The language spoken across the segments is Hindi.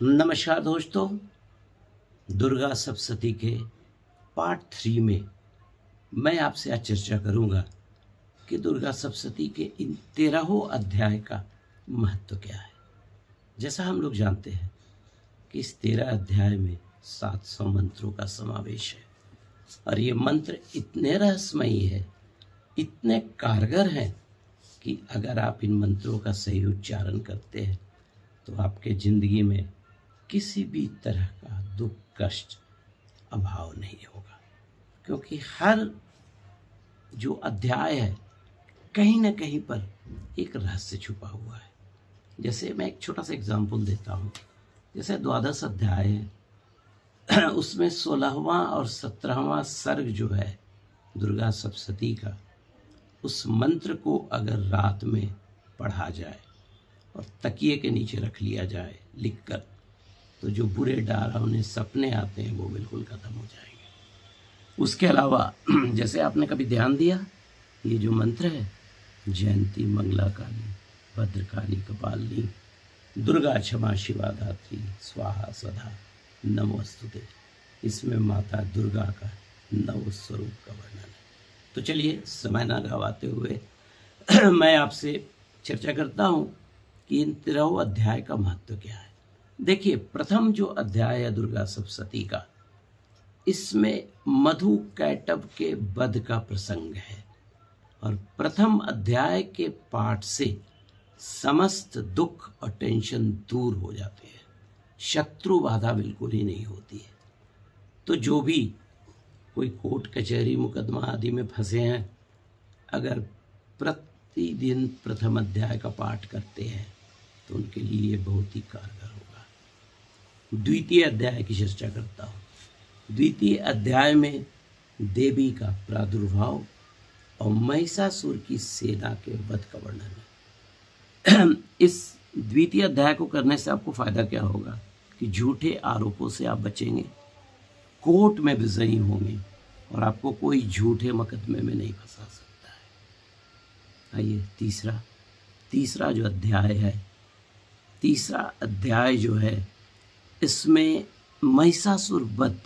नमस्कार दोस्तों, दुर्गा सप्तशती के पार्ट 3 में मैं आपसे आज चर्चा करूंगा कि दुर्गा सप्तशती के इन 13 अध्याय का महत्व क्या है। जैसा हम लोग जानते हैं कि इस 13 अध्याय में 700 मंत्रों का समावेश है और ये मंत्र इतने रहस्यमयी है, इतने कारगर हैं कि अगर आप इन मंत्रों का सही उच्चारण करते हैं तो आपके ज़िंदगी में किसी भी तरह का दुख कष्ट अभाव नहीं होगा, क्योंकि हर जो अध्याय है कहीं न कहीं पर एक रहस्य छुपा हुआ है। जैसे मैं एक छोटा सा एग्जाम्पल देता हूँ। जैसे द्वादश अध्याय है, उसमें 16वां और 17वां सर्ग जो है दुर्गा सप्तशती का, उस मंत्र को अगर रात में पढ़ा जाए और तकिए के नीचे रख लिया जाए लिखकर, तो जो बुरे डरावने सपने आते हैं वो बिल्कुल ख़त्म हो जाएंगे। उसके अलावा जैसे आपने कभी ध्यान दिया, ये जो मंत्र है, जयंती मंगला काली भद्रकाली कपालिनी दुर्गा क्षमा शिवा धात्री स्वाहा स्वधा नमोस्तुते, इसमें माता दुर्गा का नव स्वरूप का वर्णन है। तो चलिए समय न गवाते हुए मैं आपसे चर्चा करता हूँ कि इन 13 अध्याय का महत्व क्या है। देखिए, प्रथम जो अध्याय है दुर्गा सप्तशती का, इसमें मधु कैटभ के वध का प्रसंग है और प्रथम अध्याय के पाठ से समस्त दुख और टेंशन दूर हो जाते हैं, शत्रु बाधा बिल्कुल ही नहीं होती है। तो जो भी कोई कोर्ट कचहरी मुकदमा आदि में फंसे हैं, अगर प्रतिदिन प्रथम अध्याय का पाठ करते हैं तो उनके लिए ये बहुत ही कारगर होगा। द्वितीय अध्याय की चर्चा करता हूँ। द्वितीय अध्याय में देवी का प्रादुर्भाव और महिषासुर की सेना के वध का वर्णन है। इस द्वितीय अध्याय को करने से आपको फायदा क्या होगा कि झूठे आरोपों से आप बचेंगे, कोर्ट में विजयी होंगे और आपको कोई झूठे मुकदमे में नहीं फंसा सकता है। आइए तीसरा जो अध्याय है, तीसरा अध्याय जो है, इसमें महिषासुर वध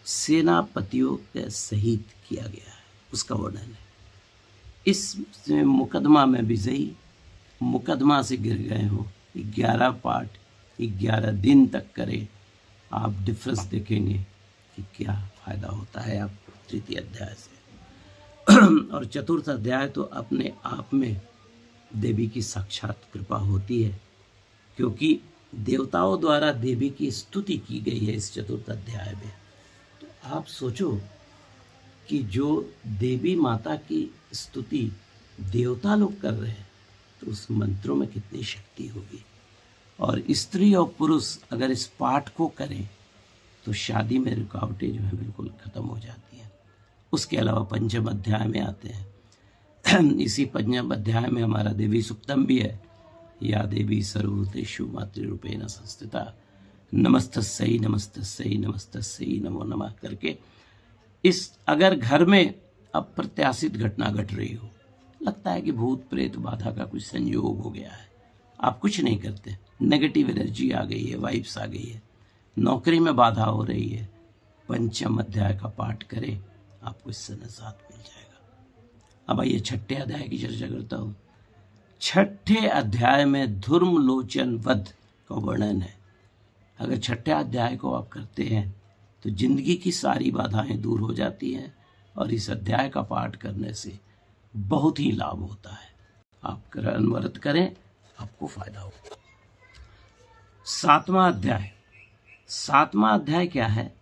सेनापतियों के सहित किया गया है, उसका वर्णन है। इस मुकदमा में विजयी, मुकदमा से गिर गए हो, 11 पाठ 11 दिन तक करें, आप डिफरेंस देखेंगे कि क्या फायदा होता है आपको तृतीय अध्याय से। और चतुर्थ अध्याय तो अपने आप में देवी की साक्षात कृपा होती है, क्योंकि देवताओं द्वारा देवी की स्तुति की गई है इस चतुर्थ अध्याय में। तो आप सोचो कि जो देवी माता की स्तुति देवता लोग कर रहे हैं, तो उस मंत्रों में कितनी शक्ति होगी। और स्त्री और पुरुष अगर इस पाठ को करें तो शादी में रुकावटें जो है बिल्कुल ख़त्म हो जाती हैं। उसके अलावा पंचम अध्याय में आते हैं। इसी पंचम अध्याय में हमारा देवी सुक्तम भी है, या देवी सर्वभूतेषु मातृरूपेण संस्थिता नमस्तस्यै नमस्तस्यै नमस्तस्यै नमो नमः करके, इस अगर घर में अप्रत्याशित घटना घट रही हो, लगता है कि भूत प्रेत बाधा का कुछ संयोग हो गया है, आप कुछ नहीं करते, नेगेटिव एनर्जी आ गई है, वाइब्स आ गई है, नौकरी में बाधा हो रही है, पंचम अध्याय का पाठ करें, आपको इससे निजात मिल जाएगा। अब आइए छठे अध्याय की चर्चा करता हूँ। छठे अध्याय में धूम्रलोचन वध का वर्णन है। अगर छठे अध्याय को आप करते हैं तो जिंदगी की सारी बाधाएं दूर हो जाती हैं और इस अध्याय का पाठ करने से बहुत ही लाभ होता है। आप अनवरत करें, आपको फायदा होगा। सातवां अध्याय क्या है?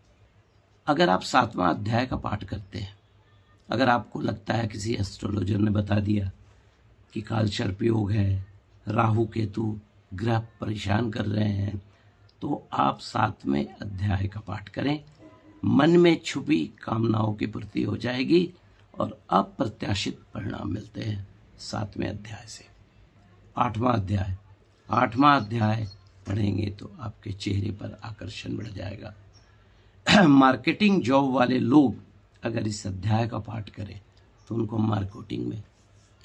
अगर आप सातवां अध्याय का पाठ करते हैं, अगर आपको लगता है किसी एस्ट्रोलॉजर ने बता दिया कि काल सर्प योग है, राहु केतु ग्रह परेशान कर रहे हैं, तो आप 7वें अध्याय का पाठ करें, मन में छुपी कामनाओं की पूर्ति हो जाएगी और अप्रत्याशित परिणाम मिलते हैं 7वें अध्याय से। 8वां अध्याय पढ़ेंगे तो आपके चेहरे पर आकर्षण बढ़ जाएगा। मार्केटिंग जॉब वाले लोग अगर इस अध्याय का पाठ करें तो उनको मार्केटिंग में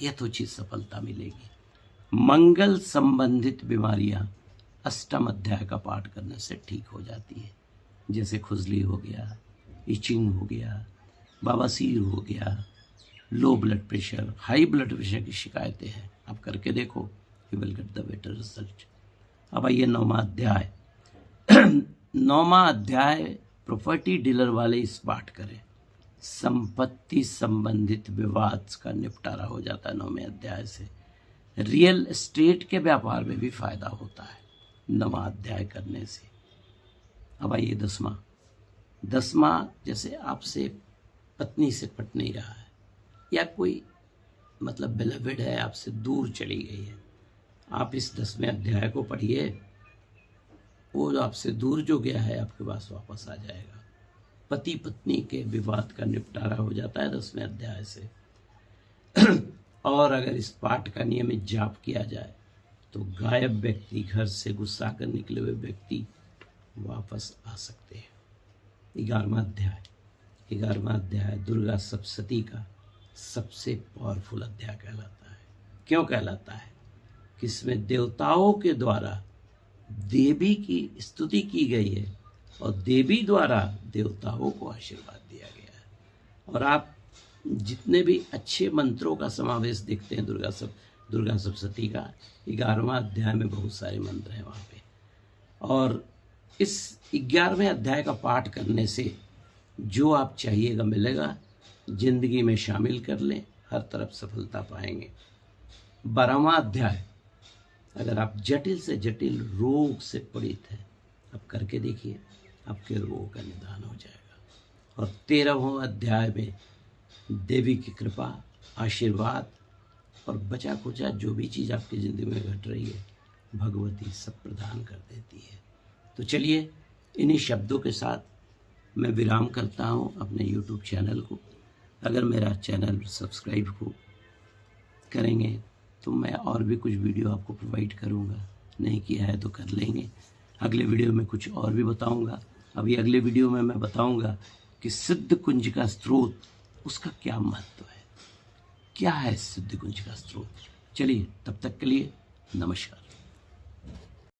यथोचित सफलता मिलेगी। मंगल संबंधित बीमारियां अष्टम अध्याय का पाठ करने से ठीक हो जाती है। जैसे खुजली हो गया, इचिंग हो गया, बवासीर हो गया, low blood pressure, high blood pressure की शिकायतें हैं, आप करके देखो, you will get the better result. अब आइए 9वां अध्याय। 9वां अध्याय प्रॉपर्टी डीलर वाले इस पाठ करें। संपत्ति संबंधित विवाद का निपटारा हो जाता है 9वें अध्याय से। रियल एस्टेट के व्यापार में भी फायदा होता है 9वां अध्याय करने से। अब आइए 10वां, जैसे आपसे पत्नी से पट नहीं रहा है, या कोई मतलब बिलवेड है आपसे दूर चली गई है, आप इस 10वें अध्याय को पढ़िए, वो जो आपसे दूर जो गया है आपके पास वापस आ जाएगा। पति पत्नी के विवाद का निपटारा हो जाता है 10वें अध्याय से। और अगर इस पाठ का नियमित जाप किया जाए तो गायब व्यक्ति, घर से गुस्सा कर निकले हुए व्यक्ति वापस आ सकते हैं। 11वां अध्याय दुर्गा सप्तशती का सबसे पावरफुल अध्याय कहलाता है। क्यों कहलाता है? कि इसमें देवताओं के द्वारा देवी की स्तुति की गई है और देवी द्वारा देवताओं को आशीर्वाद दिया गया है। और आप जितने भी अच्छे मंत्रों का समावेश देखते हैं दुर्गा सप्तशती का, 11वां अध्याय में बहुत सारे मंत्र हैं वहाँ पे। और इस 11वें अध्याय का पाठ करने से जो आप चाहिएगा मिलेगा। जिंदगी में शामिल कर लें, हर तरफ सफलता पाएंगे। 12वां अध्याय, अगर आप जटिल से जटिल रोग से पीड़ित हैं, आप करके देखिए, आपके रोग का निदान हो जाएगा। और 13वां अध्याय में देवी की कृपा, आशीर्वाद और बचा खुचा जो भी चीज़ आपकी ज़िंदगी में घट रही है, भगवती सब प्रदान कर देती है। तो चलिए, इन्हीं शब्दों के साथ मैं विराम करता हूँ अपने YouTube चैनल को। अगर मेरा चैनल सब्सक्राइब को करेंगे तो मैं और भी कुछ वीडियो आपको प्रोवाइड करूँगा, नहीं किया है तो कर लेंगे। अगले वीडियो में कुछ और भी बताऊँगा। अभी अगले वीडियो में मैं बताऊँगा कि सिद्ध कुंज का स्रोत, उसका क्या महत्व है, क्या है सिद्ध कुंज का स्रोत। चलिए, तब तक के लिए नमस्कार।